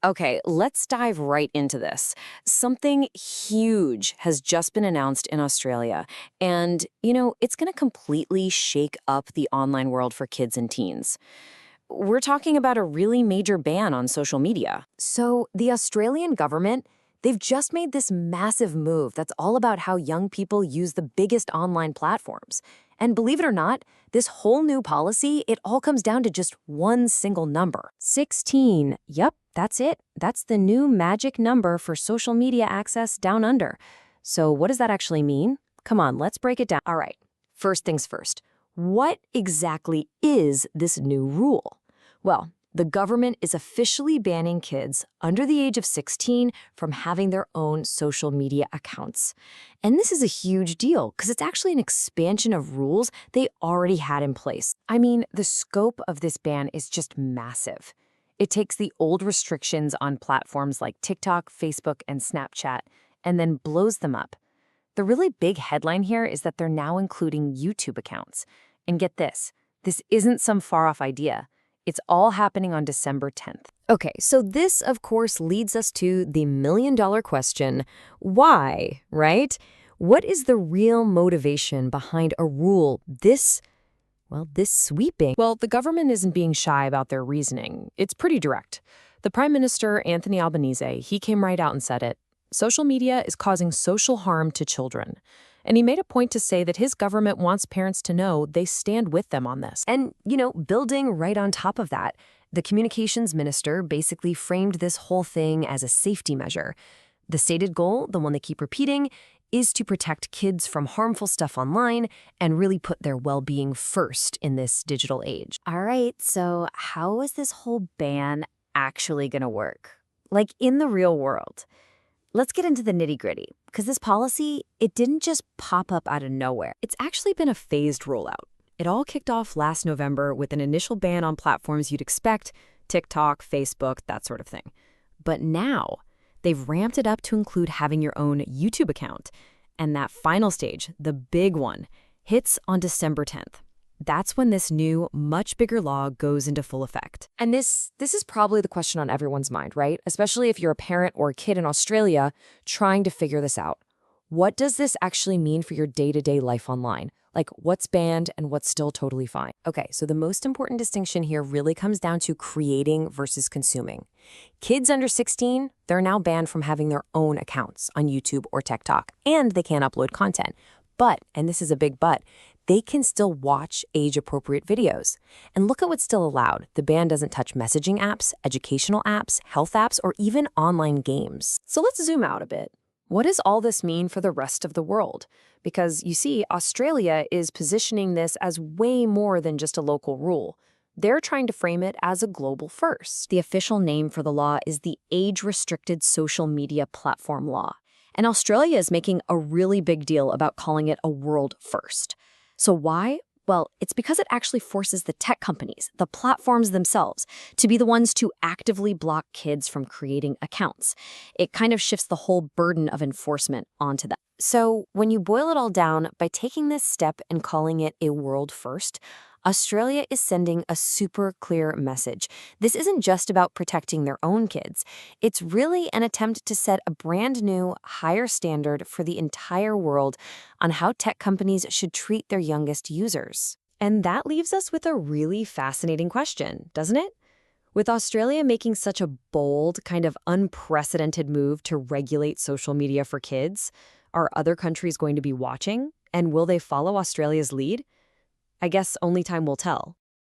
Okay, let's dive right into this. Something huge has just been announced in Australia, and, it's going to completely shake up the online world for kids and teens. We're talking about a really major ban on social media. So, the Australian government, they've just made this massive move that's all about how young people use the biggest online platforms. And believe it or not, this whole new policy, it all comes down to just one single number. 16. Yep, that's it. That's the new magic number for social media access down under. So what does that actually mean? Come on, let's break it down. All right, first things first. What exactly is this new rule? Well, the government is officially banning kids under the age of 16 from having their own social media accounts. And this is a huge deal because it's actually an expansion of rules they already had in place. I mean, the scope of this ban is just massive. It takes the old restrictions on platforms like TikTok, Facebook, and Snapchat and then blows them up. The really big headline here is that they're now including YouTube accounts. And get this isn't some far-off idea. It's all happening on December 10th. Okay, so this, of course, leads us to the million-dollar question, why, right? What is the real motivation behind a rule this sweeping? Well, the government isn't being shy about their reasoning. It's pretty direct. The Prime Minister, Anthony Albanese, he came right out and said it. Social media is causing social harm to children. And he made a point to say that his government wants parents to know they stand with them on this. And, building right on top of that, the communications minister basically framed this whole thing as a safety measure. The stated goal, the one they keep repeating, is to protect kids from harmful stuff online and really put their well-being first in this digital age. All right, so how is this whole ban actually going to work? Like in the real world? Let's get into the nitty-gritty, because this policy, it didn't just pop up out of nowhere. It's actually been a phased rollout. It all kicked off last November with an initial ban on platforms you'd expect, TikTok, Facebook, that sort of thing. But now, they've ramped it up to include having your own YouTube account. And that final stage, the big one, hits on December 10th. That's when this new, much bigger law goes into full effect. And this is probably the question on everyone's mind, right? Especially if you're a parent or a kid in Australia trying to figure this out. What does this actually mean for your day-to-day life online? Like, what's banned and what's still totally fine? Okay, so the most important distinction here really comes down to creating versus consuming. Kids under 16, they're now banned from having their own accounts on YouTube or TikTok, and they can't upload content. But, and this is a big but, they can still watch age-appropriate videos. And look at what's still allowed. The ban doesn't touch messaging apps, educational apps, health apps, or even online games. So let's zoom out a bit. What does all this mean for the rest of the world? Because, you see, Australia is positioning this as way more than just a local rule. They're trying to frame it as a global first. The official name for the law is the Age-Restricted Social Media Platform Law. And Australia is making a really big deal about calling it a world first. So why? Well, it's because it actually forces the tech companies, the platforms themselves, to be the ones to actively block kids from creating accounts. It kind of shifts the whole burden of enforcement onto them. So when you boil it all down, by taking this step and calling it a world first, Australia is sending a super clear message. This isn't just about protecting their own kids. It's really an attempt to set a brand new, higher standard for the entire world on how tech companies should treat their youngest users. And that leaves us with a really fascinating question, doesn't it? With Australia making such a bold, kind of unprecedented move to regulate social media for kids, are other countries going to be watching? And will they follow Australia's lead? I guess only time will tell.